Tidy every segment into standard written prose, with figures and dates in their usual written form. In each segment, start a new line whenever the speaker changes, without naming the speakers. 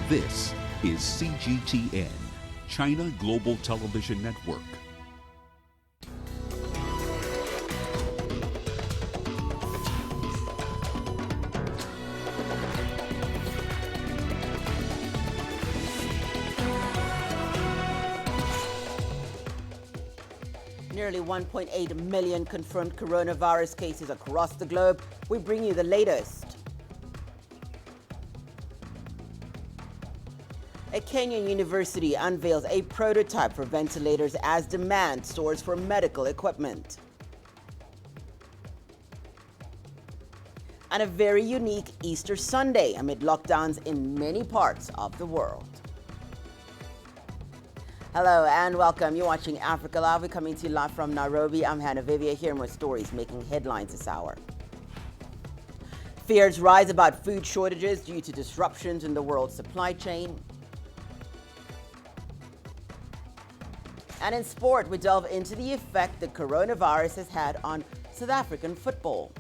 This is CGTN, China Global Television Network.
Nearly 1.8 million confirmed coronavirus cases across the globe. We bring you the latest. A Kenyan university unveils a prototype for ventilators as demand soars for medical equipment. And a very unique Easter Sunday amid lockdowns in many parts of the world. Hello and welcome. You're watching Africa Live. We're coming to you live from Nairobi. I'm Hannah Viviers, here with stories making headlines this hour. Fears rise about food shortages due to disruptions in the world's supply chain. And in sport, we delve into the effect the coronavirus has had on South African football.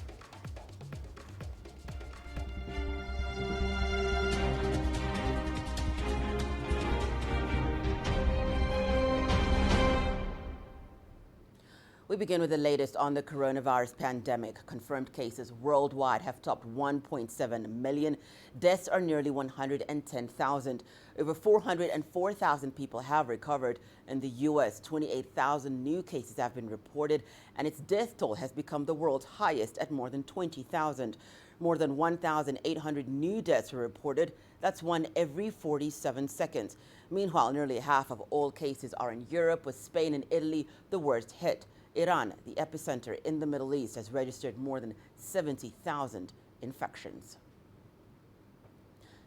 We begin with the latest on the coronavirus pandemic. Confirmed cases worldwide have topped 1.7 million. Deaths are nearly 110,000. Over 404,000 people have recovered. In the U.S., 28,000 new cases have been reported, and its death toll has become the world's highest at more than 20,000. More than 1,800 new deaths were reported. That's one every 47 seconds. Meanwhile, nearly half of all cases are in Europe, with Spain and Italy the worst hit. Iran, the epicenter in the Middle East, has registered more than 70,000 infections.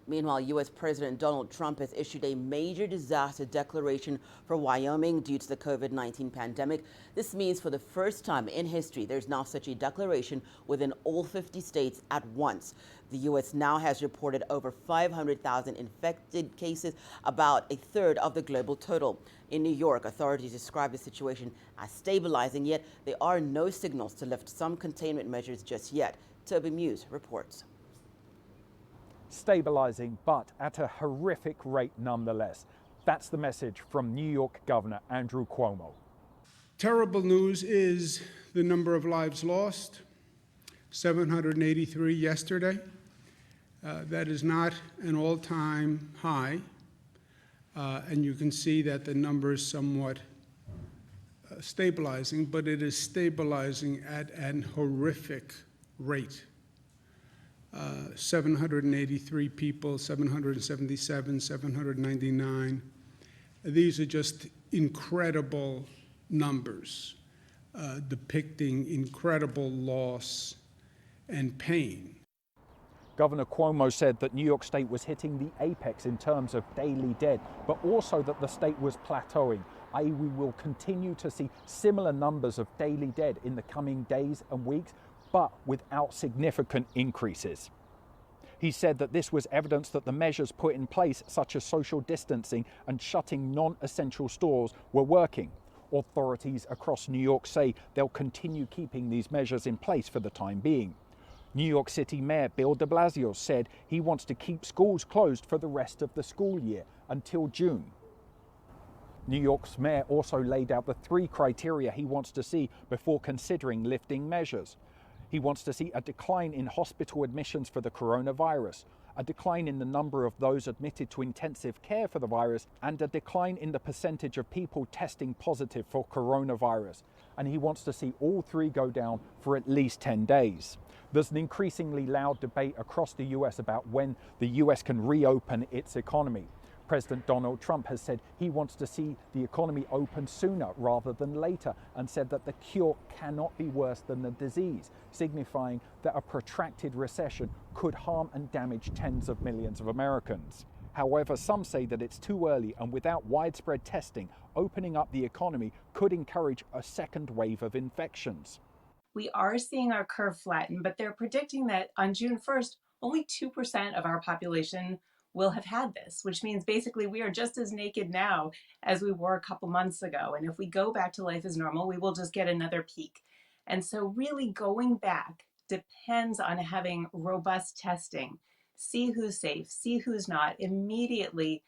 Meanwhile, U.S. President Donald Trump has issued a major disaster declaration for Wyoming due to the COVID-19 pandemic. This means for the first time in history, there's now such a declaration within all 50 states at once. The U.S. now has reported over 500,000 infected cases, about a third of the global total. In New York, authorities describe the situation as stabilizing, yet there are no signals to lift some containment measures just yet. Toby Muse reports.
Stabilizing, but at a horrific rate nonetheless. That's the message from New York Governor Andrew Cuomo.
Terrible news is the number of lives lost, 783 yesterday. That is not an all-time high, and you can see that the number is somewhat stabilizing, but it is stabilizing at an horrific rate. 783 people, 777, 799. These are just incredible numbers, depicting incredible loss and pain.
Governor Cuomo said that New York State was hitting the apex in terms of daily dead, but also that the state was plateauing, i.e. we will continue to see similar numbers of daily dead in the coming days and weeks, but without significant increases. He said that this was evidence that the measures put in place, such as social distancing and shutting non-essential stores, were working. Authorities across New York say they'll continue keeping these measures in place for the time being. New York City Mayor Bill de Blasio said he wants to keep schools closed for the rest of the school year until June. New York's mayor also laid out the 3 criteria he wants to see before considering lifting measures. He wants to see a decline in hospital admissions for the coronavirus, a decline in the number of those admitted to intensive care for the virus, and a decline in the percentage of people testing positive for coronavirus. And he wants to see all 3 go down for at least 10 days. There's an increasingly loud debate across the US about when the US can reopen its economy. President Donald Trump has said he wants to see the economy open sooner rather than later, and said that the cure cannot be worse than the disease, signifying that a protracted recession could harm and damage tens of millions of Americans. However, some say that it's too early, and without widespread testing, opening up the economy could encourage a second wave of infections.
We are seeing our curve flatten, but they're predicting that on June 1st, only 2% of our population will have had this, which means basically we are just as naked now as we were a couple months ago. And if we go back to life as normal, we will just get another peak. And so really going back depends on having robust testing, see who's safe, see who's not, immediately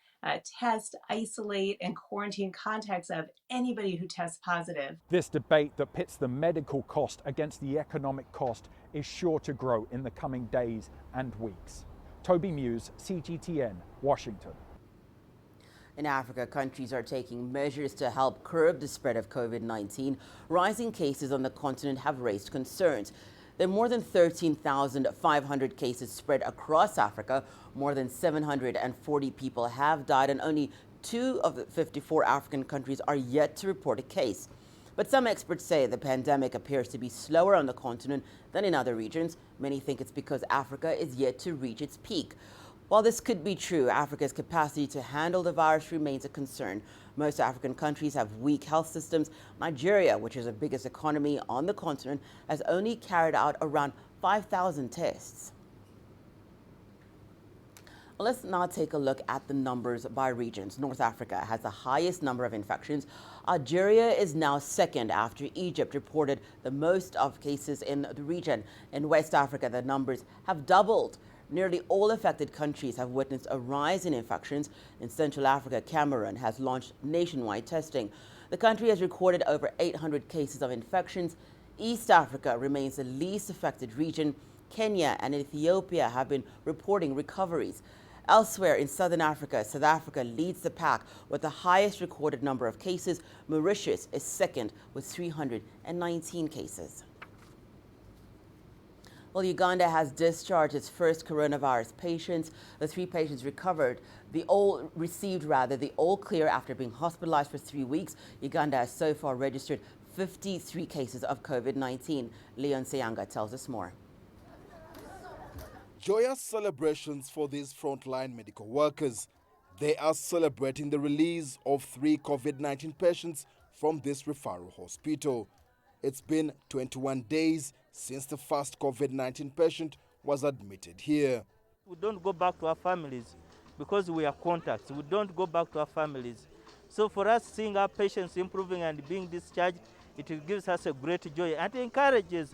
test, isolate, and quarantine contacts of anybody who tests positive.
This debate that pits the medical cost against the economic cost is sure to grow in the coming days and weeks. Toby Muse, CGTN, Washington.
In Africa, countries are taking measures to help curb the spread of COVID-19. Rising cases on the continent have raised concerns. There are more than 13,500 cases spread across Africa. More than 740 people have died, and only 2 of the 54 African countries are yet to report a case. But some experts say the pandemic appears to be slower on the continent than in other regions. Many think it's because Africa is yet to reach its peak. While this could be true, Africa's capacity to handle the virus remains a concern. Most African countries have weak health systems. Nigeria, which is the biggest economy on the continent, has only carried out around 5,000 tests. Let's now take a look at the numbers by regions. North Africa has the highest number of infections. Algeria is now second after Egypt reported the most of cases in the region. In West Africa, the numbers have doubled. Nearly all affected countries have witnessed a rise in infections. In Central Africa, Cameroon has launched nationwide testing. The country has recorded over 800 cases of infections. East Africa remains the least affected region. Kenya and Ethiopia have been reporting recoveries. Elsewhere in Southern Africa, South Africa leads the pack with the highest recorded number of cases. Mauritius is second with 319 cases. Well, Uganda has discharged its first coronavirus patients. The 3 patients received the all clear after being hospitalized for 3 weeks. Uganda has so far registered 53 cases of COVID-19. Leon Seyanga tells us more.
Joyous celebrations for these frontline medical workers. They are celebrating the release of 3 COVID-19 patients from this referral hospital. It's been 21 days since the first COVID-19 patient was admitted here.
We don't go back to our families because we are contacts. We don't go back to our families. So for us, seeing our patients improving and being discharged, it gives us a great joy and encourages.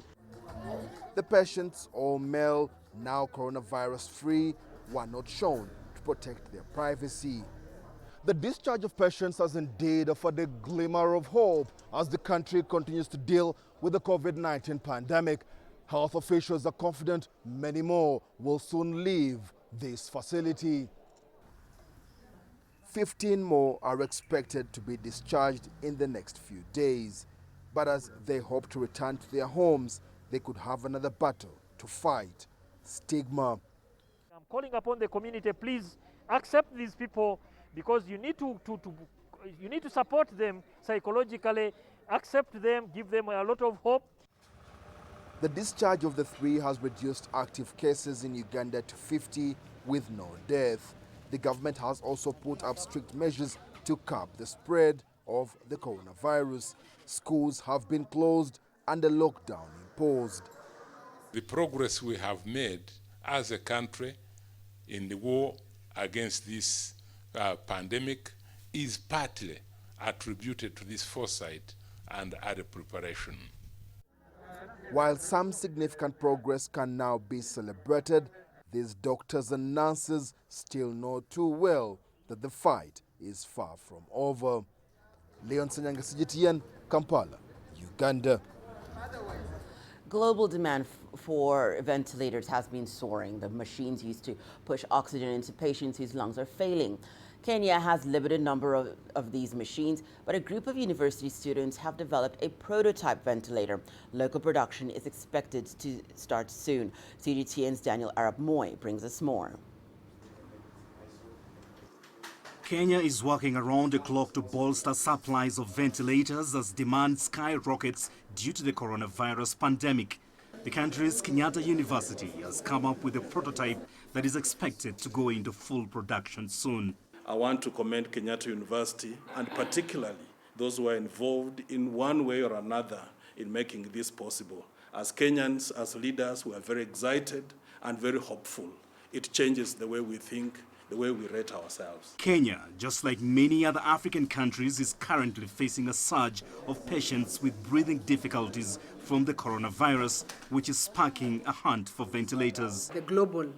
The patients, all male, now coronavirus-free, were not shown to protect their privacy. The discharge of patients has indeed offered a glimmer of hope as the country continues to deal with the COVID-19 pandemic. Health officials are confident many more will soon leave this facility. 15 more are expected to be discharged in the next few days. But as they hope to return to their homes, they could have another battle to fight: stigma.
I'm calling upon the community, please accept these people, because you need to support them psychologically, accept them, give them a lot of hope.
The discharge of the 3 has reduced active cases in Uganda to 50 with no death. The government has also put up strict measures to curb the spread of the coronavirus. Schools have been closed and a lockdown imposed.
The progress we have made as a country in the war against this pandemic is partly attributed to this foresight and other preparation.
While some significant progress can now be celebrated, these doctors and nurses still know too well that the fight is far from over. Leon Sanyanga, CGTN, Kampala, Uganda.
Global demand for ventilators has been soaring. The machines used to push oxygen into patients whose lungs are failing. Kenya has limited number of these machines, but a group of university students have developed a prototype ventilator. Local production is expected to start soon. CGTN's Daniel Arab Moy brings us more.
Kenya is working around the clock to bolster supplies of ventilators as demand skyrockets due to the coronavirus pandemic. The country's Kenyatta University has come up with a prototype that is expected to go into full production soon.
I want to commend Kenyatta University, and particularly those who are involved in one way or another in making this possible. As Kenyans, as leaders, we are very excited and very hopeful. It changes the way we think, the way we rate ourselves.
Kenya, just like many other African countries, is currently facing a surge of patients with breathing difficulties from the coronavirus, which is sparking a hunt for ventilators.
The global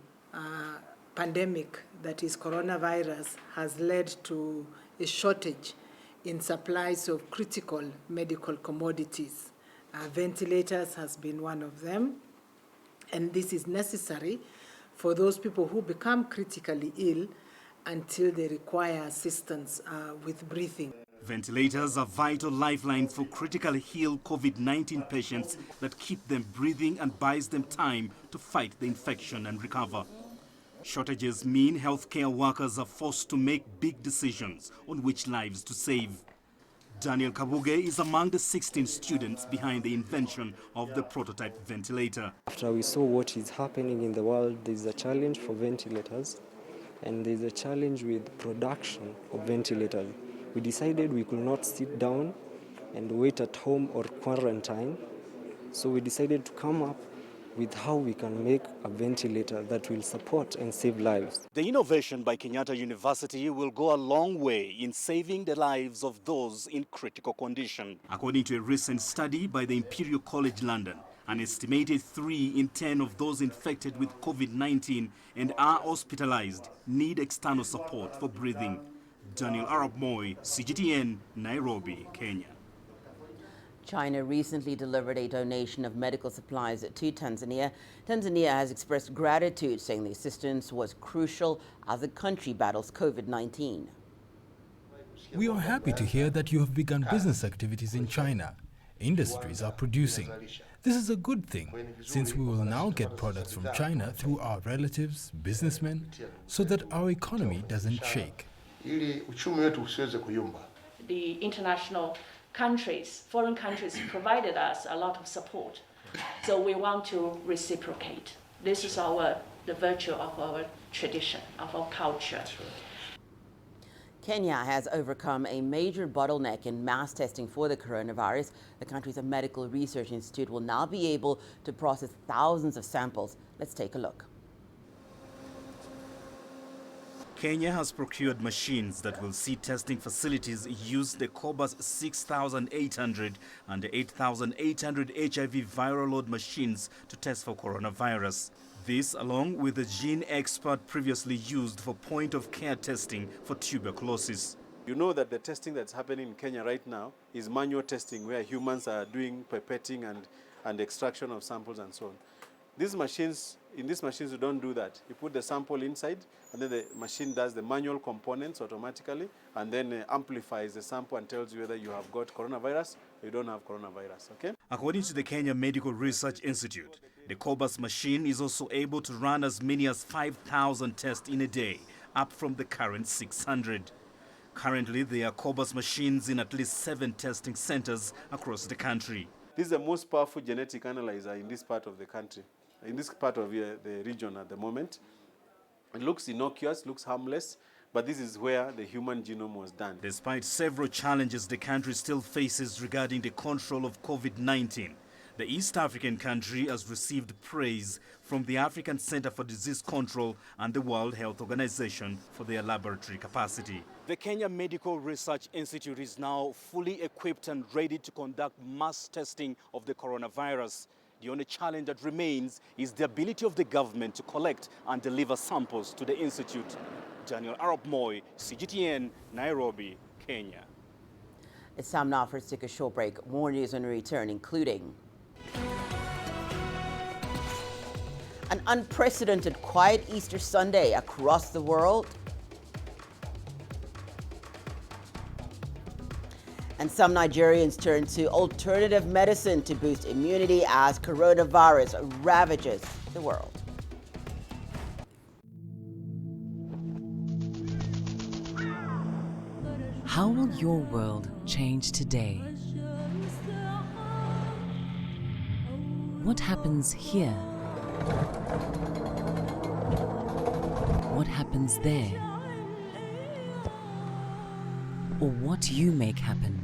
pandemic, that is coronavirus, has led to a shortage in supplies of critical medical commodities. Ventilators has been one of them, and this is necessary for those people who become critically ill until they require assistance with breathing.
Ventilators are vital lifelines for critically ill COVID-19 patients that keep them breathing and buys them time to fight the infection and recover. Shortages mean healthcare workers are forced to make big decisions on which lives to save. Daniel Kabuge is among the 16 students behind the invention of the prototype ventilator.
After we saw what is happening in the world, there's a challenge for ventilators, and there's a challenge with production of ventilators. We decided we could not sit down and wait at home or quarantine, so we decided to come up with how we can make a ventilator that will support and save lives.
The innovation by Kenyatta University will go a long way in saving the lives of those in critical condition. According to a recent study by the Imperial College London, an estimated 3 in 10 of those infected with COVID-19 and are hospitalized need external support for breathing. Daniel Arap Moi, CGTN, Nairobi, Kenya.
China recently delivered a donation of medical supplies to Tanzania. Tanzania has expressed gratitude, saying the assistance was crucial as the country battles COVID-19.
We are happy to hear that you have begun business activities in China. Industries are producing. This is a good thing, since we will now get products from China through our relatives, businessmen, so that our economy doesn't shake.
The international countries, foreign countries provided us a lot of support. So we want to reciprocate. This is the virtue of our tradition, of our culture.
Kenya has overcome a major bottleneck in mass testing for the coronavirus. The country's Medical Research Institute will now be able to process thousands of samples. Let's take a look.
Kenya has procured machines that will see testing facilities use the Cobas 6800 and the 8800 HIV viral load machines to test for coronavirus. This, along with the gene expert previously used for point-of-care testing for tuberculosis.
You know that the testing that's happening in Kenya right now is manual testing, where humans are doing pipetting and extraction of samples and so on. In these machines, you don't do that. You put the sample inside, and then the machine does the manual components automatically, and then amplifies the sample and tells you whether you have got coronavirus or you don't have coronavirus, okay?
According to the Kenya Medical Research Institute, the Cobas machine is also able to run as many as 5,000 tests in a day, up from the current 600. Currently, there are Cobas machines in at least 7 testing centers across the country.
This is the most powerful genetic analyzer in this part of the country, in this part of the region at the moment. It looks innocuous, looks harmless, but this is where the human genome was done.
Despite several challenges the country still faces regarding the control of COVID-19, the East African country has received praise from the African Center for Disease Control and the World Health Organization for their laboratory capacity. The Kenya Medical Research Institute is now fully equipped and ready to conduct mass testing of the coronavirus. The only challenge that remains is the ability of the government to collect and deliver samples to the institute. Daniel Arap Moi, CGTN, Nairobi, Kenya.
It's time now for us to take a short break. More news when we return, including an unprecedented quiet Easter Sunday across the world, and some Nigerians turn to alternative medicine to boost immunity as coronavirus ravages the world.
How will your world change today? What happens here? What happens there? Or what you make happen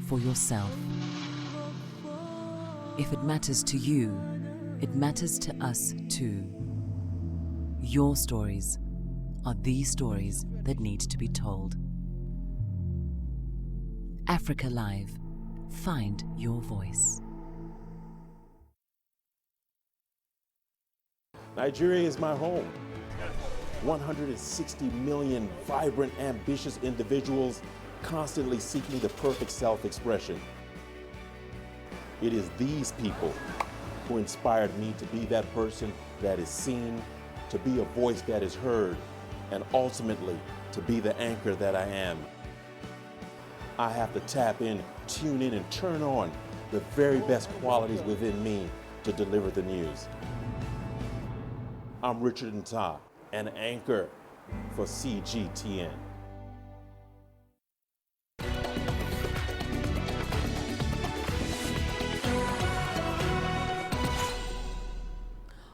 for yourself. If it matters to you, it matters to us too. Your stories are the stories that need to be told. Africa Live. Find your voice.
Nigeria is my home. 160 million vibrant, ambitious individuals constantly seeking the perfect self-expression. It is these people who inspired me to be that person that is seen, to be a voice that is heard, and ultimately to be the anchor that I am. I have to tap in, tune in, and turn on the very best qualities within me to deliver the news. I'm Richard Nta, an anchor for CGTN.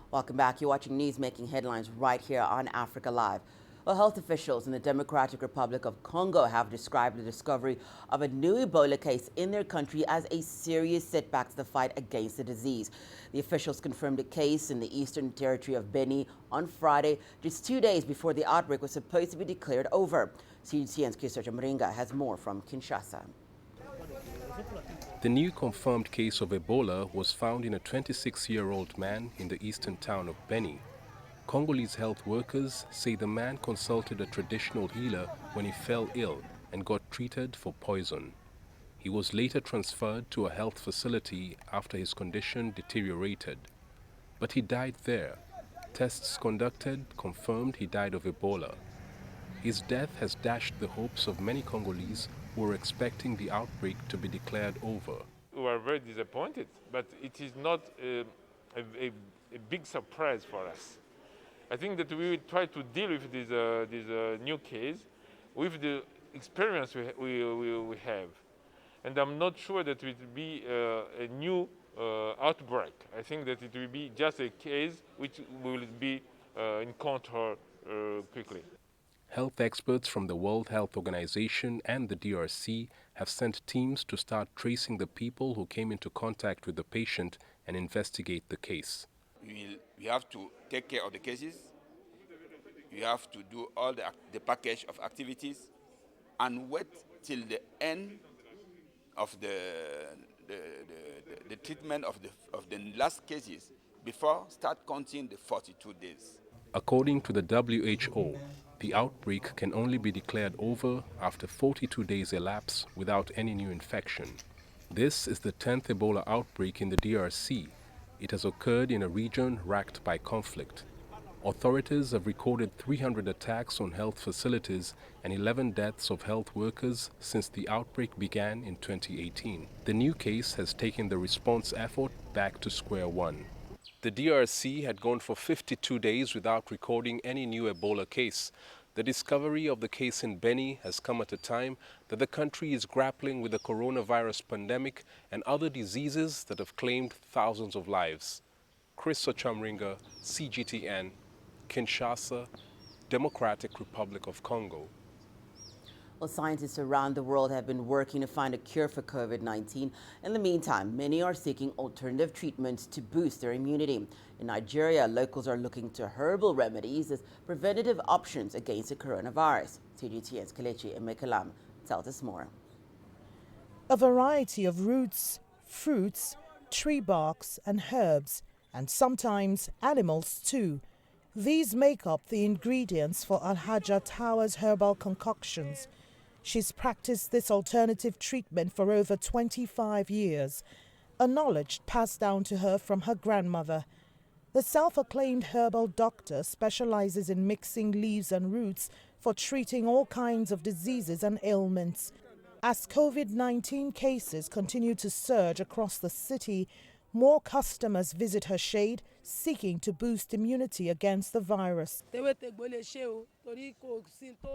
Welcome back. You're watching news making headlines right here on Africa Live. Well, health officials in the Democratic Republic of Congo have described the discovery of a new Ebola case in their country as a serious setback to the fight against the disease. The officials confirmed a case in the eastern territory of Beni on Friday, just 2 days before the outbreak was supposed to be declared over. CGTN's Kisarja Mringa has more from Kinshasa.
The new confirmed case of Ebola was found in a 26-year-old man in the eastern town of Beni. Congolese health workers say the man consulted a traditional healer when he fell ill and got treated for poison. He was later transferred to a health facility after his condition deteriorated. But he died there. Tests conducted confirmed he died of Ebola. His death has dashed the hopes of many Congolese who were expecting the outbreak to be declared over.
We are very disappointed, but it is not a big surprise for us. I think that we will try to deal with this new case with the experience we have. And I'm not sure that it will be a new outbreak. I think that it will be just a case which will be encountered quickly.
Health experts from the World Health Organization and the DRC have sent teams to start tracing the people who came into contact with the patient and investigate the case.
We have to take care of the cases. We have to do all the package of activities and wait till the end of the treatment of the last cases before start counting the 42 days.
According to the WHO, the outbreak can only be declared over after 42 days elapse without any new infection. This is the 10th Ebola outbreak in the DRC. It has occurred in a region racked by conflict. Authorities have recorded 300 attacks on health facilities and 11 deaths of health workers since the outbreak began in 2018. The new case has taken the response effort back to square one. The DRC had gone for 52 days without recording any new Ebola case. The discovery of the case in Beni has come at a time that the country is grappling with the coronavirus pandemic and other diseases that have claimed thousands of lives. Chris Ochamringa, CGTN, Kinshasa, Democratic Republic of Congo.
Well, scientists around the world have been working to find a cure for COVID-19. In the meantime, many are seeking alternative treatments to boost their immunity. In Nigeria, locals are looking to herbal remedies as preventative options against the coronavirus. CGTN's Kelechi Emekalam tells us more.
A variety of roots, fruits, tree barks and herbs, and sometimes animals too. These make up the ingredients for Alhaja Tawa's herbal concoctions. She's practiced this alternative treatment for over 25 years, a knowledge passed down to her from her grandmother. The self-acclaimed herbal doctor specializes in mixing leaves and roots for treating all kinds of diseases and ailments. As COVID-19 cases continue to surge across the city, more customers visit her shade, seeking to boost immunity against the virus.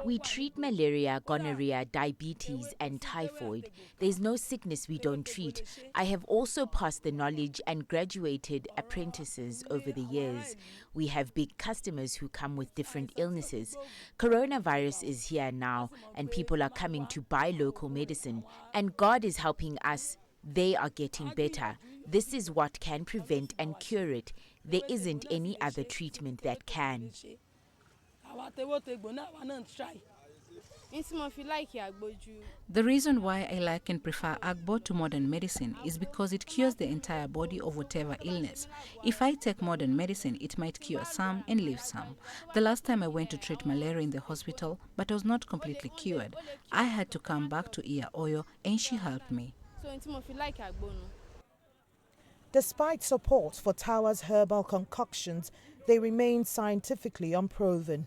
We treat malaria, gonorrhea, diabetes and typhoid. There's no sickness we don't treat. I have also passed the knowledge and graduated apprentices over the years. We have big customers who come with different illnesses. Coronavirus is here now and people are coming to buy local medicine. And God is helping us. They are getting better. This is what can prevent and cure it. There isn't any other treatment that can.
The reason why I like and prefer Agbo to modern medicine is because it cures the entire body of whatever illness. If I take modern medicine, it might cure some and leave some. The last time I went to treat malaria in the hospital, but I was not completely cured. I had to come back to Iya Oyo and she helped me.
Despite support for Tawa's herbal concoctions, they remain scientifically unproven.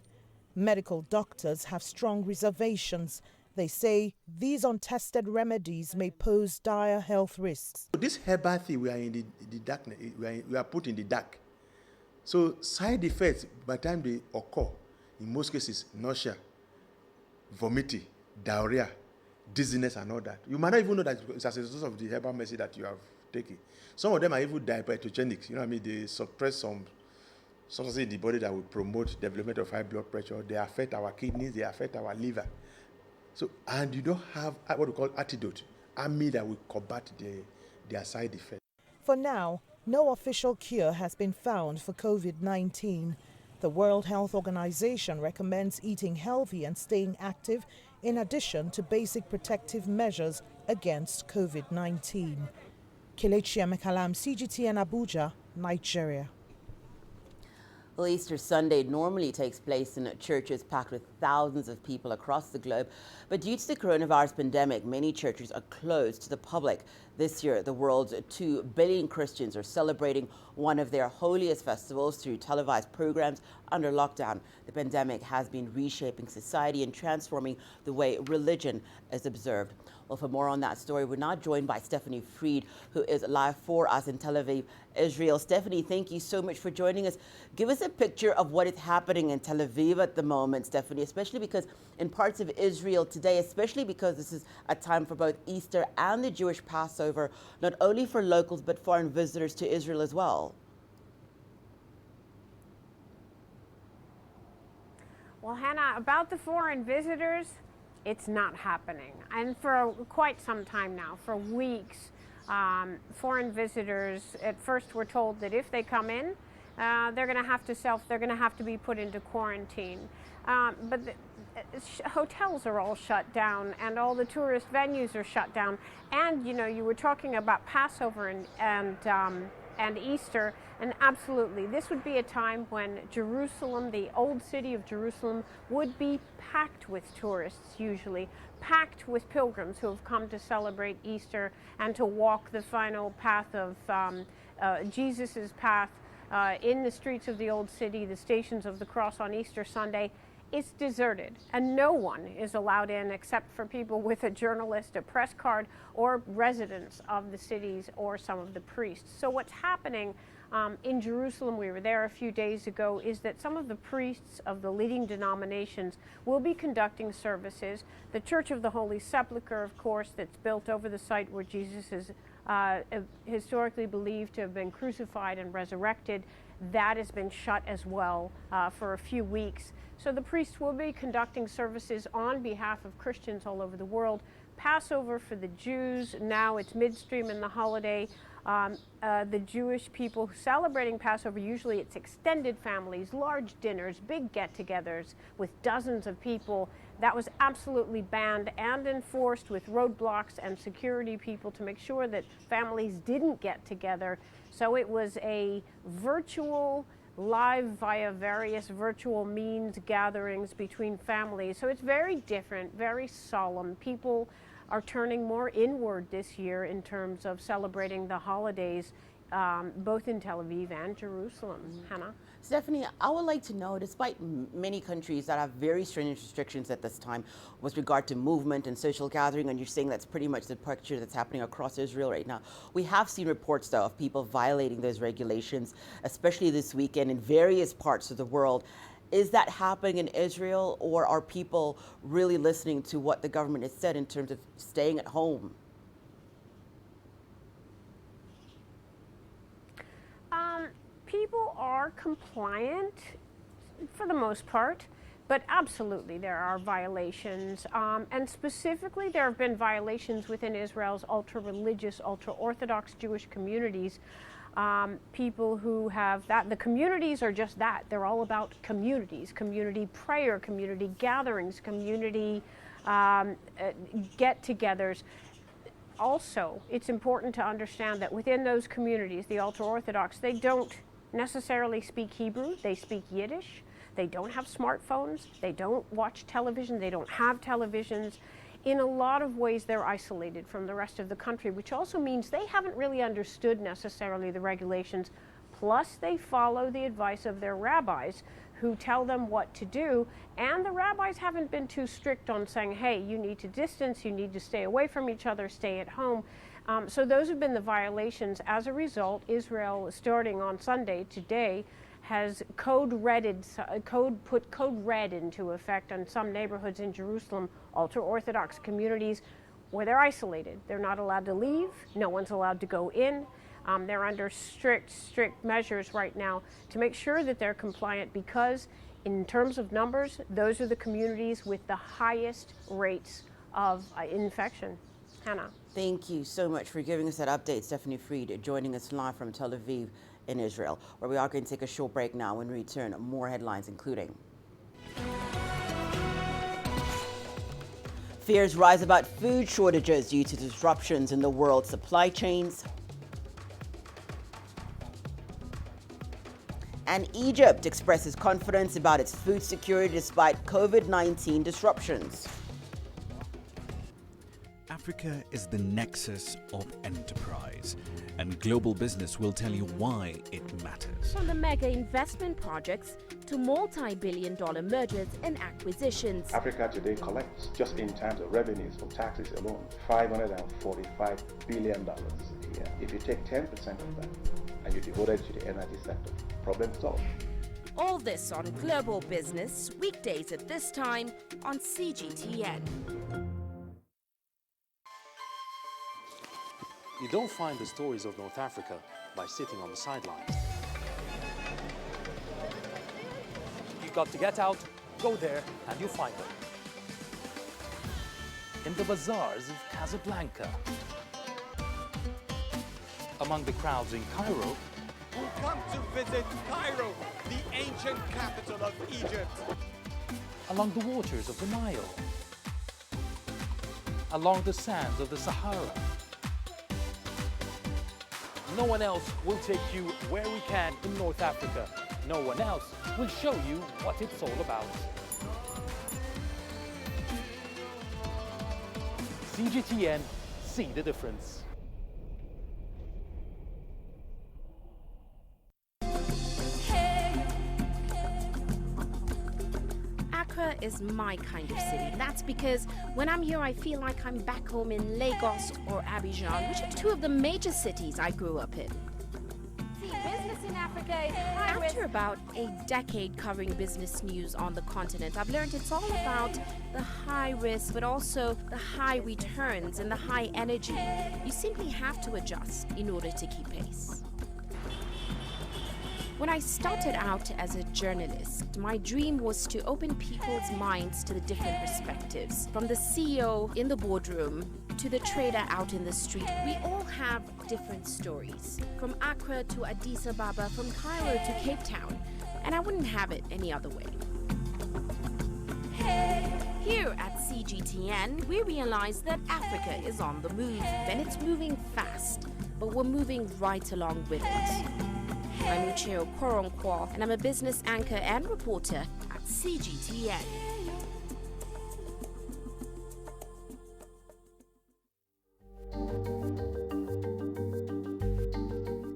Medical doctors have strong reservations. They say these untested remedies may pose dire health risks.
This herbal thing, we are in the darkness, we are put in the dark. So side effects, by the time they occur, in most cases, nausea, vomiting, diarrhea, dizziness and all that. You might not even know that it's as a result of the herbal medicine that you have taken. Some of them are even diabetogenic. You know what I mean? They suppress some substances in the body that will promote development of high blood pressure. They affect our kidneys, they affect our liver. So, and you don't have what we call antidote, army that will combat their side effects.
For now, no official cure has been found for COVID-19. The World Health Organization recommends eating healthy and staying active in addition to basic protective measures against COVID-19. Kelechi Emekalam, CGT in Abuja, Nigeria.
Well, Easter Sunday normally takes place in churches packed with thousands of people across the globe. But due to the coronavirus pandemic, many churches are closed to the public. This year, the world's 2 billion Christians are celebrating one of their holiest festivals through televised programs under lockdown. The pandemic has been reshaping society and transforming the way religion is observed. Well, for more on that story, we're now joined by Stephanie Freed, who is live for us in Tel Aviv, Israel. Stephanie, thank you so much for joining us. Give us a picture of what is happening in Tel Aviv at the moment, Stephanie, especially because in parts of Israel today, especially because this is a time for both Easter and the Jewish Passover, not only for locals but foreign visitors to Israel as well.
Well, Hannah, about the foreign visitors, it's not happening. And for quite some time now, for weeks, foreign visitors at first were told that if they come in, they're going to have to be put into quarantine. But hotels are all shut down and all the tourist venues are shut down. And, you know, you were talking about Passover and Easter, and absolutely, this would be a time when Jerusalem, the old city of Jerusalem, would be packed with tourists, usually packed with pilgrims who have come to celebrate Easter and to walk the final path of Jesus's path in the streets of the old city, the Stations of the Cross on Easter Sunday. It's deserted, and no one is allowed in except for people with a journalist, a press card, or residents of the cities or some of the priests. So what's happening in Jerusalem, we were there a few days ago, is that some of the priests of the leading denominations will be conducting services. The Church of the Holy Sepulchre, of course, that's built over the site where Jesus is historically believed to have been crucified and resurrected, that has been shut as well for a few weeks. So the priests will be conducting services on behalf of Christians all over the world. Passover for the Jews, now it's midstream in the holiday. The Jewish people celebrating Passover, usually it's extended families, large dinners, big get-togethers with dozens of people. That was absolutely banned and enforced with roadblocks and security people to make sure that families didn't get together. So it was a virtual, live via various virtual means gatherings between families. So it's very different, very solemn. People are turning more inward this year in terms of celebrating the holidays, both in Tel Aviv and Jerusalem. Hannah?
Stephanie, I would like to know, despite many countries that have very stringent restrictions at this time with regard to movement and social gathering, and you're saying that's pretty much the picture that's happening across Israel right now, we have seen reports, though, of people violating those regulations, especially this weekend in various parts of the world. Is that happening in Israel, or are people really listening to what the government has said in terms of staying at home?
People are compliant for the most part, but absolutely there are violations. And specifically, there have been violations within Israel's ultra-religious, ultra-Orthodox Jewish communities. People who have that, the communities are just that. They're all about communities, community prayer, community gatherings, community get-togethers. Also, it's important to understand that within those communities, the ultra-Orthodox, they don't necessarily speak Hebrew, they speak Yiddish, they don't have smartphones, they don't watch television, they don't have televisions. In a lot of ways, they're isolated from the rest of the country, which also means they haven't really understood necessarily the regulations. Plus, they follow the advice of their rabbis who tell them what to do, and the rabbis haven't been too strict on saying, hey, you need to distance, you need to stay away from each other, stay at home. So those have been the violations. As a result, Israel, starting on Sunday, today, has put code red into effect on some neighborhoods in Jerusalem, ultra-Orthodox communities, where they're isolated. They're not allowed to leave, no one's allowed to go in. They're under strict measures right now to make sure that they're compliant, because in terms of numbers, those are the communities with the highest rates of infection. Hannah.
Thank you so much for giving us that update. Stephanie Fried joining us live from Tel Aviv in Israel, where we are going to take a short break now. When we return, more headlines, including fears rise about food shortages due to disruptions in the world supply chains. And Egypt expresses confidence about its food security despite COVID-19 disruptions.
Africa is the nexus of enterprise, and global business will tell you why it matters.
From the mega investment projects to multi-billion-dollar mergers and acquisitions.
Africa today collects, just in terms of revenues from taxes alone, $545 billion a year. If you take 10% of that and you devote it to the energy sector, problem solved.
All this on Global Business, weekdays at this time on CGTN.
You don't find the stories of North Africa by sitting on the sidelines.
You've got to get out, go there, and you'll find them. In the bazaars of Casablanca, among the crowds in Cairo,
who come to visit Cairo, the ancient capital of Egypt.
Along the waters of the Nile, along the sands of the Sahara. No one else will take you where we can in North Africa. No one else will show you what it's all about. CGTN, see the difference.
Accra is my kind of city. That's because when I'm here, I feel like I'm back home in Lagos or Abidjan, which are two of the major cities I grew up in.
Business in Africa is high risk.
After about a decade covering business news on the continent, I've learned it's all about the high risk, but also the high returns and the high energy. You simply have to adjust in order to keep pace. When I started out as a journalist, my dream was to open people's minds to the different perspectives. From the CEO in the boardroom to the trader out in the street, we all have different stories. From Accra to Addis Ababa, from Cairo to Cape Town, and I wouldn't have it any other way. Here at CGTN, we realize that Africa is on the move, and it's moving fast, but we're moving right along with it. I'm Ucheo Koronkwo, and I'm a business anchor and reporter at CGTN.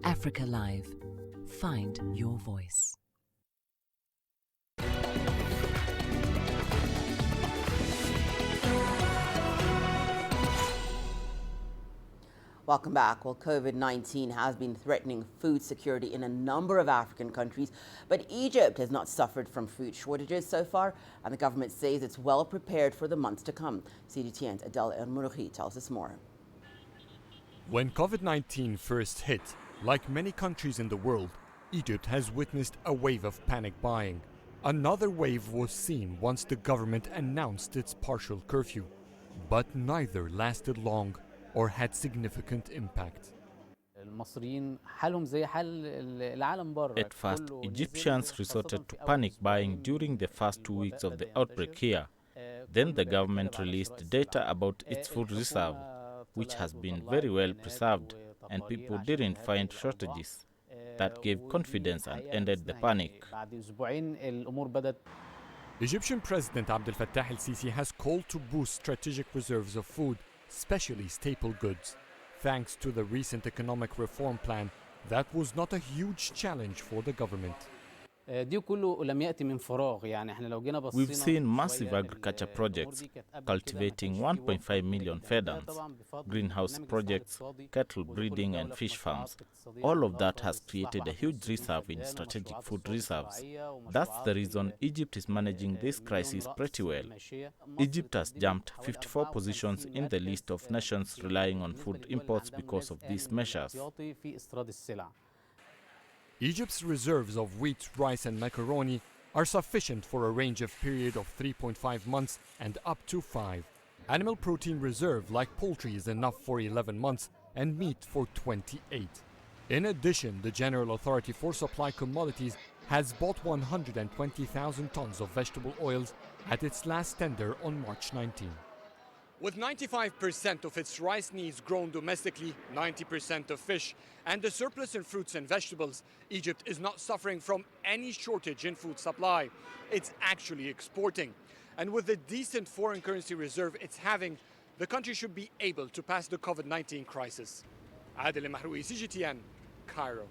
Africa Live. Find your voice.
Welcome back. Well, COVID-19 has been threatening food security in a number of African countries, but Egypt has not suffered from food shortages so far, and the government says it's well prepared for the months to come. CGTN's Adel El-Mourouhi tells us more.
When COVID-19 first hit, like many countries in the world, Egypt has witnessed a wave of panic buying. Another wave was seen once the government announced its partial curfew, but neither lasted long or had significant impact.
At first, Egyptians resorted to panic buying during the first 2 weeks of the outbreak here.
Then the government released data about its food reserve, which has been very well preserved, and people didn't find shortages. That gave confidence and ended the panic.
Egyptian President Abdel Fattah el-Sisi has called to boost strategic reserves of food, especially staple goods. Thanks to the recent economic reform plan, that was not a huge challenge for the government.
We've seen massive agriculture projects, cultivating 1.5 million fedans, greenhouse projects, cattle breeding and fish farms. All of that has created a huge reserve in strategic food reserves. That's the reason Egypt is managing this crisis pretty well. Egypt has jumped 54 positions in the list of nations relying on food imports because of these measures.
Egypt's reserves of wheat, rice and macaroni are sufficient for a range of period of 3.5 months and up to 5. Animal protein reserve like poultry is enough for 11 months and meat for 28. In addition, the General Authority for Supply Commodities has bought 120,000 tons of vegetable oils at its last tender on March 19. With 95% of its rice needs grown domestically, 90% of fish, and the surplus in fruits and vegetables, Egypt is not suffering from any shortage in food supply. It's actually exporting. And with the decent foreign currency reserve it's having, the country should be able to pass the COVID-19 crisis. Adel Mahroui, CGTN, Cairo.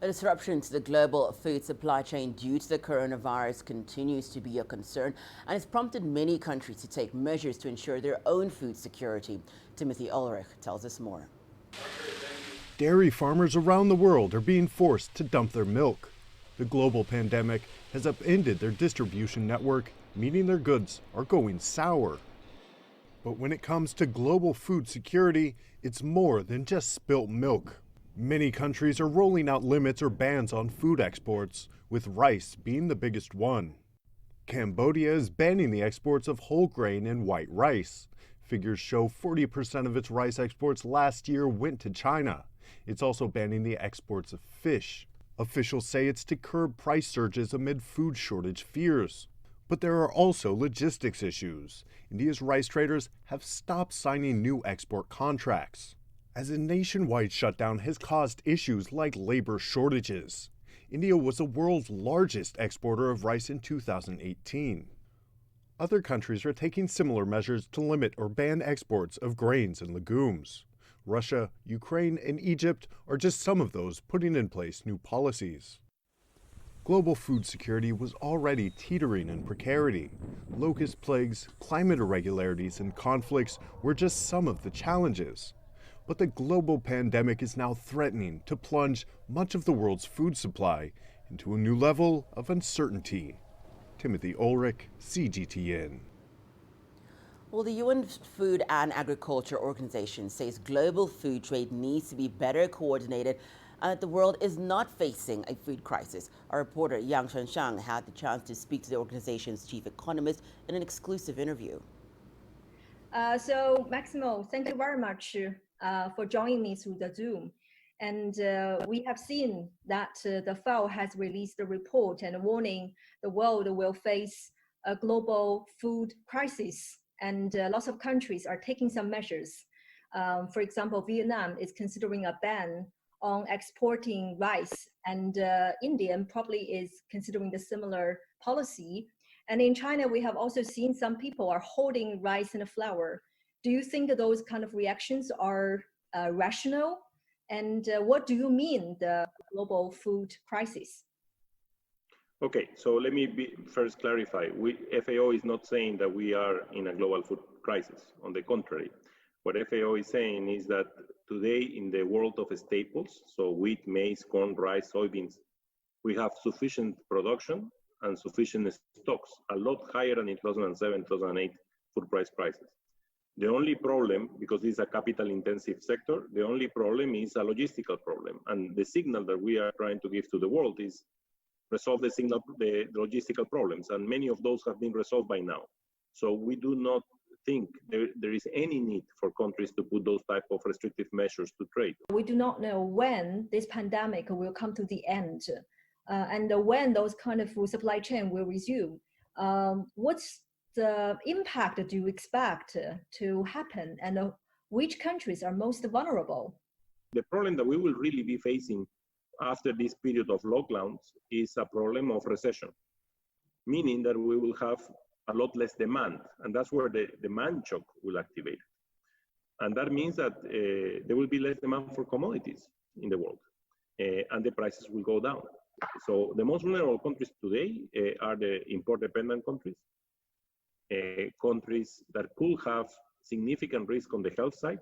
A disruption to the global food supply chain due to the coronavirus continues to be a concern and has prompted many countries to take measures to ensure their own food security. Timothy Ulrich tells us more.
Dairy farmers around the world are being forced to dump their milk. The global pandemic has upended their distribution network, meaning their goods are going sour. But when it comes to global food security, it's more than just spilt milk. Many countries are rolling out limits or bans on food exports, with rice being the biggest one. Cambodia is banning the exports of whole grain and white rice. Figures show 40% of its rice exports last year went to China. It's also banning the exports of fish. Officials say it's to curb price surges amid food shortage fears. But there are also logistics issues. India's rice traders have stopped signing new export contracts, as a nationwide shutdown has caused issues like labor shortages. India was the world's largest exporter of rice in 2018. Other countries are taking similar measures to limit or ban exports of grains and legumes. Russia, Ukraine, and Egypt are just some of those putting in place new policies. Global food security was already teetering in precarity. Locust plagues, climate irregularities, and conflicts were just some of the challenges. But the global pandemic is now threatening to plunge much of the world's food supply into a new level of uncertainty. Timothy Ulrich, CGTN.
Well, the UN Food and Agriculture Organization says global food trade needs to be better coordinated and that the world is not facing a food crisis. Our reporter Yang Shanshang had the chance to speak to the organization's chief economist in an exclusive interview.
So, Maximo, thank you very much for joining me through the Zoom. And we have seen that the FAO has released a report and warning the world will face a global food crisis. And lots of countries are taking some measures. For example, Vietnam is considering a ban on exporting rice, and India probably is considering the similar policy. And in China, we have also seen some people are holding rice and flour. Do you think that those kind of reactions are rational? And what do you mean the global food crisis?
Okay, so let me first clarify. FAO is not saying that we are in a global food crisis. On the contrary, what FAO is saying is that today in the world of staples, so wheat, maize, corn, rice, soybeans, we have sufficient production and sufficient stocks, a lot higher than in 2007, 2008 food prices. The only problem, because this is a capital-intensive sector, the only problem is a logistical problem. And the signal that we are trying to give to the world is resolve the logistical problems. And many of those have been resolved by now. So we do not think there is any need for countries to put those type of restrictive measures to trade.
We do not know when this pandemic will come to the end and when those kind of food supply chain will resume. What's impact do you expect to happen, and which countries are most vulnerable?
The problem that we will really be facing after this period of lockdowns is a problem of recession, meaning that we will have a lot less demand, and that's where the demand shock will activate. And that means that there will be less demand for commodities in the world, and the prices will go down. So the most vulnerable countries today are the import-dependent countries, countries that could have significant risk on the health side.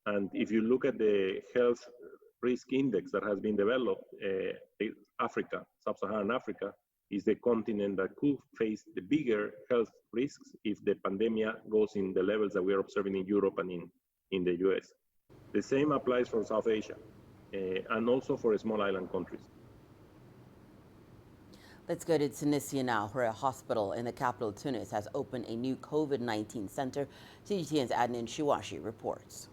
And if you look at the health risk index that has been developed, Africa, sub-Saharan Africa, is the continent that could face the bigger health risks if the pandemic goes in the levels that we are observing in Europe and in the US. The same applies for South Asia and also for small island countries.
Let's go to Tunisia now, where a hospital in the capital Tunis has opened a new COVID-19 center. CGTN's Adnan Shiwashi reports.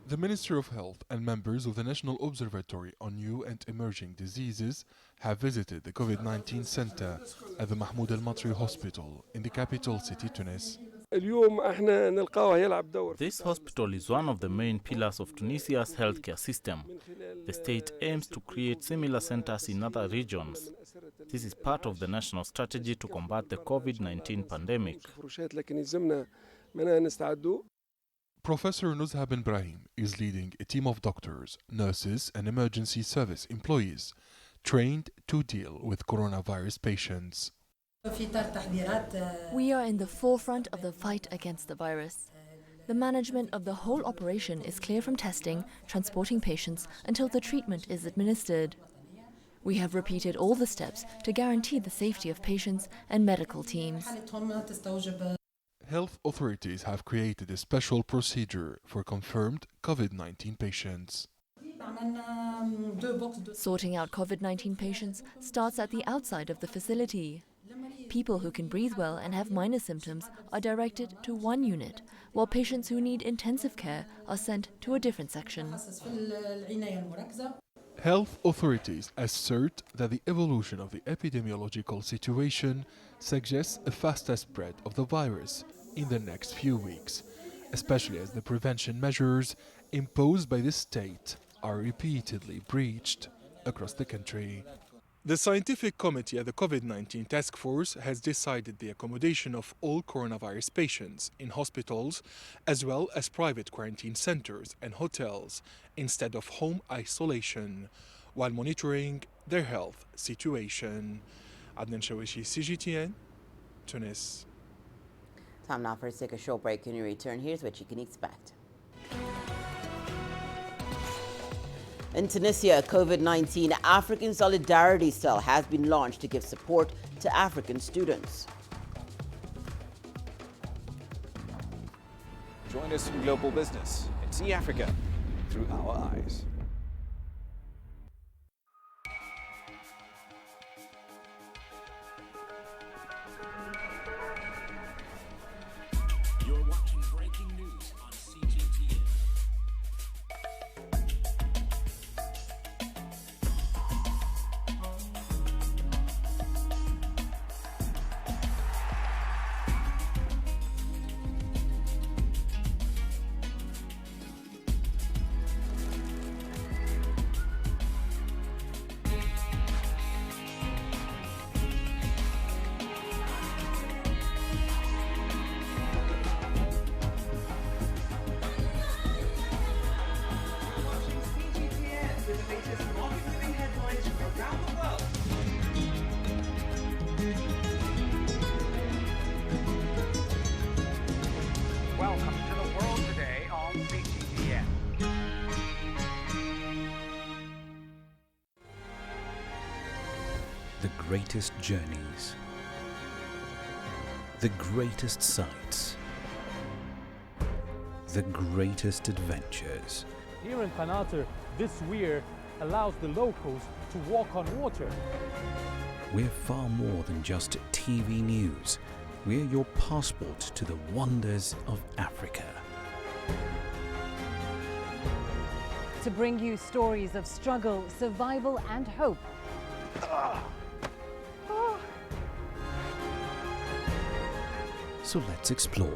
The Ministry of Health and members of the National Observatory on New and Emerging Diseases have visited the COVID-19 center at the Mahmoud al-Matri Hospital in the capital city Tunis.
This hospital is one of the main pillars of Tunisia's healthcare system. The state aims to create similar centers in other regions. This is part of the national strategy to combat the COVID-19 pandemic.
Professor Nuzha bin Brahim is leading a team of doctors, nurses and emergency service employees trained to deal with coronavirus patients.
We are in the forefront of the fight against the virus. The management of the whole operation is clear from testing, transporting patients until the treatment is administered. We have repeated all the steps to guarantee the safety of patients and medical teams.
Health authorities have created a special procedure for confirmed COVID-19 patients.
Sorting out COVID-19 patients starts at the outside of the facility. People who can breathe well and have minor symptoms are directed to one unit, while patients who need intensive care are sent to a different section.
Health authorities assert that the evolution of the epidemiological situation suggests a faster spread of the virus in the next few weeks, especially as the prevention measures imposed by the state are repeatedly breached across the country. The scientific committee at the COVID-19 task force has decided the accommodation of all coronavirus patients in hospitals as well as private quarantine centers and hotels instead of home isolation, while monitoring their health situation. Adnan Shawishi, CGTN, Tunis.
Time now for us to take a short break. When you return, here's what you can expect. In Tunisia, a COVID-19 African Solidarity Cell has been launched to give support to African students.
Join us in Global Business and see Africa through our eyes.
You're watching breaking news on CGTN.
Welcome to the world today on CGTN.
The greatest journeys, the greatest sights, the greatest adventures.
Here in Qanater, this weir allows the locals to walk on water.
We're far more than just TV news. We're your passport to the wonders of Africa.
To bring you stories of struggle, survival and hope.
So let's explore.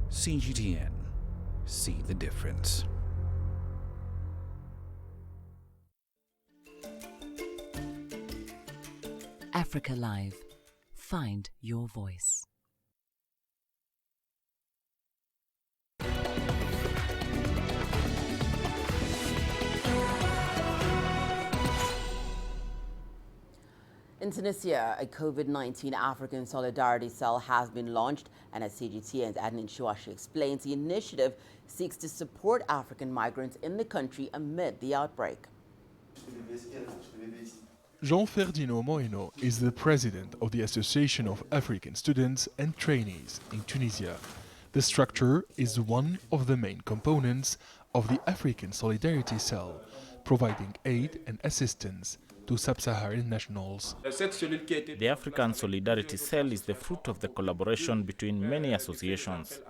CGTN. See the difference.
Africa Live. Find your voice.
In Tunisia, a COVID-19 African Solidarity Cell has been launched, and as CGTN's Adnan Chouachi explains, the initiative seeks to support African migrants in the country amid the outbreak.
Jean-Ferdinand Moino is the president of the Association of African Students and Trainees in Tunisia. The structure is one of the main components of the African Solidarity Cell, providing aid and assistance to sub-Saharan nationals.
The African Solidarity Cell is the fruit of the collaboration between many associations.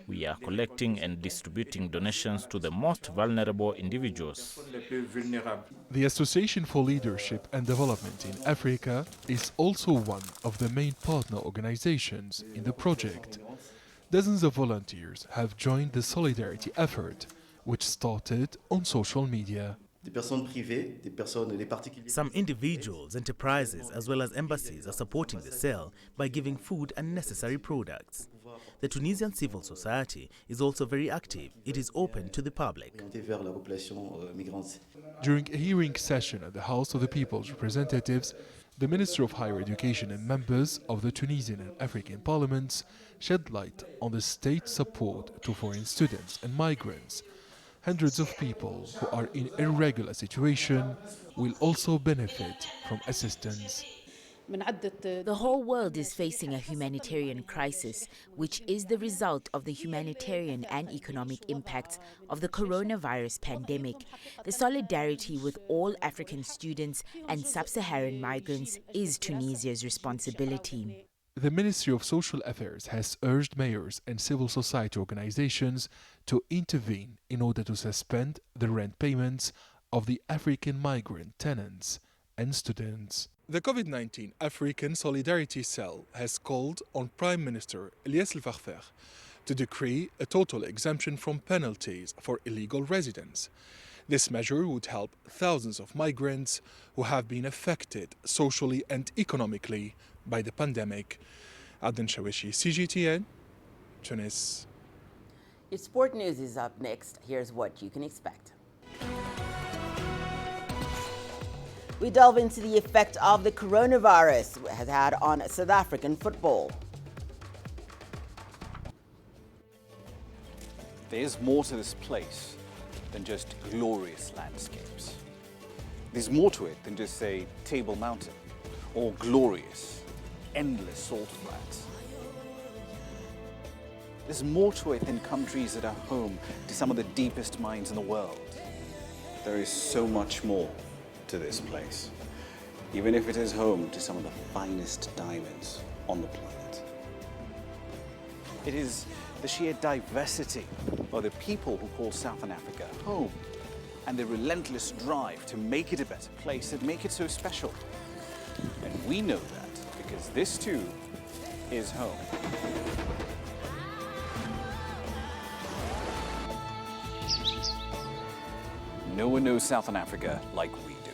We are collecting and distributing donations to the most vulnerable individuals.
The Association for Leadership and Development in Africa is also one of the main partner organizations in the project. Dozens of volunteers have joined the solidarity effort, which started on social media.
Some individuals, enterprises, as well as embassies are supporting the cell by giving food and necessary products. The Tunisian civil society is also very active. It is open to the public.
During a hearing session at the House of the People's Representatives, the Minister of Higher Education and members of the Tunisian and African parliaments shed light on the state support to foreign students and migrants. Hundreds of people who are in irregular situation will also benefit from assistance.
The whole world is facing a humanitarian crisis, which is the result of the humanitarian and economic impacts of the coronavirus pandemic. The solidarity with all African students and sub-Saharan migrants is Tunisia's responsibility.
The Ministry of Social Affairs has urged mayors and civil society organizations to intervene in order to suspend the rent payments of the African migrant tenants and students. The COVID-19 African Solidarity Cell has called on Prime Minister Elias El-Farfer to decree a total exemption from penalties for illegal residents. This measure would help thousands of migrants who have been affected socially and economically by the pandemic. Adnan Chouachi, CGTN, Tunis.
Your sport news is up next. Here's what you can expect. We delve into the effect of the coronavirus has had on South African football.
There's more to this place than just glorious landscapes. There's more to it than just, say, Table Mountain or glorious, endless salt flats. There's more to it than countries that are home to some of the deepest mines in the world. There is so much more to this place, even if it is home to some of the finest diamonds on the planet. It is the sheer diversity of the people who call Southern Africa home and the relentless drive to make it a better place that make it so special. And we know that because this too is home. No one knows Southern Africa like we do.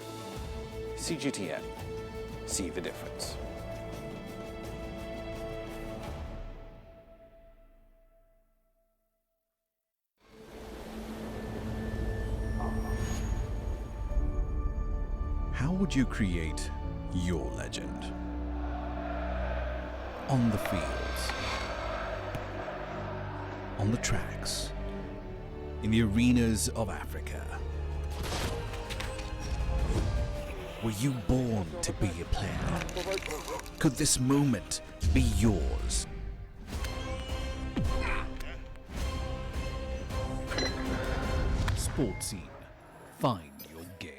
CGTN, see the difference.
How would you create your legend? On the fields, on the tracks, in the arenas of Africa. Were you born to be a player? Could this moment be yours? Sports Scene. Find your game.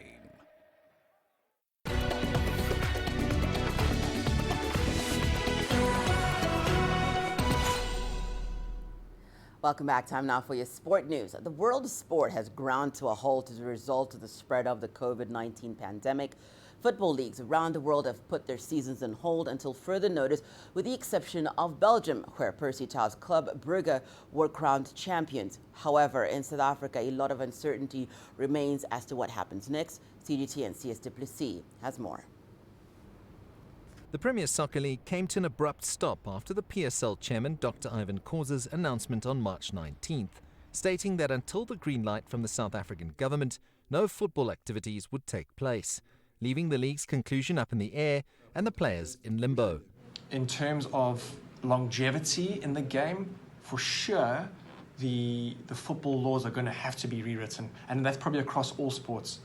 Welcome back. Time now for your sport news. The world of sport has ground to a halt as a result of the spread of the COVID-19 pandemic. Football leagues around the world have put their seasons on hold until further notice, with the exception of Belgium, where Percy Tau's club Brugge were crowned champions. However, in South Africa, a lot of uncertainty remains as to what happens next. CGTN CSWC has more.
The Premier Soccer League came to an abrupt stop after the PSL chairman, Dr. Ivan Khoza's announcement on March 19th, stating that until the green light from the South African government, no football activities would take place, leaving the league's conclusion up in the air and the players in limbo.
In terms of longevity in the game, for sure, the football laws are going to have to be rewritten, and that's probably across all sports.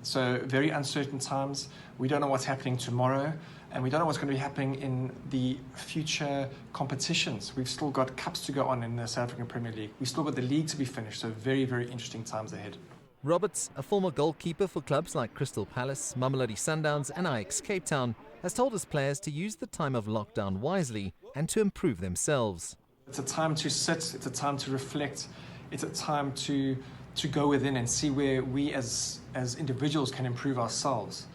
So very uncertain times. We don't know what's happening tomorrow, and we don't know what's going to be happening in the future competitions. We've still got cups to go on in the South African Premier League. We've still got the league to be finished, so very, very interesting times ahead.
Roberts, a former goalkeeper for clubs like Crystal Palace, Mamelodi Sundowns and Ajax Cape Town, has told his players to use the time of lockdown wisely and to improve themselves.
It's a time to sit, it's a time to reflect, it's a time to go within and see where we as individuals can improve ourselves.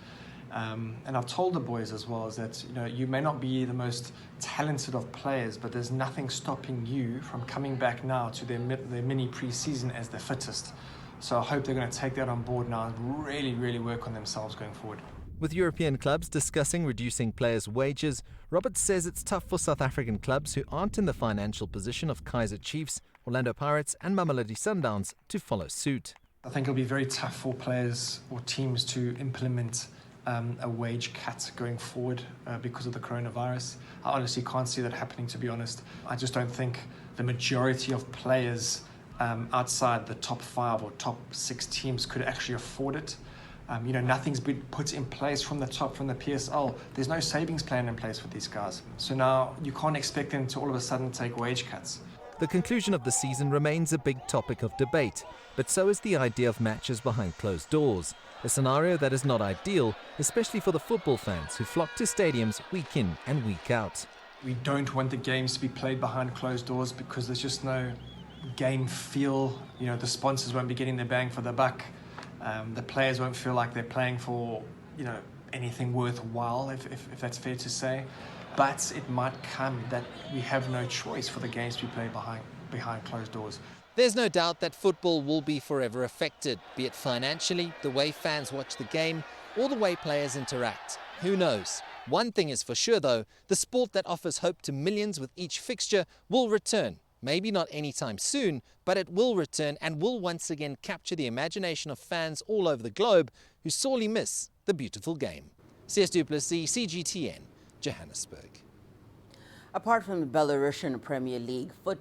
And I've told the boys as well is that you may not be the most talented of players, but there's nothing stopping you from coming back now to their mini pre-season as the fittest. So I hope they're going to take that on board now and really, really work on themselves going forward.
With European clubs discussing reducing players' wages, Roberts says it's tough for South African clubs who aren't in the financial position of Kaizer Chiefs, Orlando Pirates and Mamelodi Sundowns to follow suit.
I think it'll be very tough for players or teams to implement a wage cut going forward because of the coronavirus. I honestly can't see that happening, to be honest. I just don't think the majority of players outside the top 5 or top 6 teams could actually afford it. Nothing's been put in place from the top, from the PSL. There's no savings plan in place for these guys. So now you can't expect them to all of a sudden take wage cuts.
The conclusion of the season remains a big topic of debate, but so is the idea of matches behind closed doors, a scenario that is not ideal, especially for the football fans who flock to stadiums week in and week out.
We don't want the games to be played behind closed doors because there's just no game feel. The sponsors won't be getting their bang for the buck. The players won't feel like they're playing for, anything worthwhile, if that's fair to say. But it might come that we have no choice for the games to be played behind closed doors.
There's no doubt that football will be forever affected, be it financially, the way fans watch the game, or the way players interact. Who knows? One thing is for sure though, the sport that offers hope to millions with each fixture will return. Maybe not anytime soon, but it will return and will once again capture the imagination of fans all over the globe who sorely miss the beautiful game. CSWC, CGTN, Johannesburg.
Apart from the Belarusian Premier League, football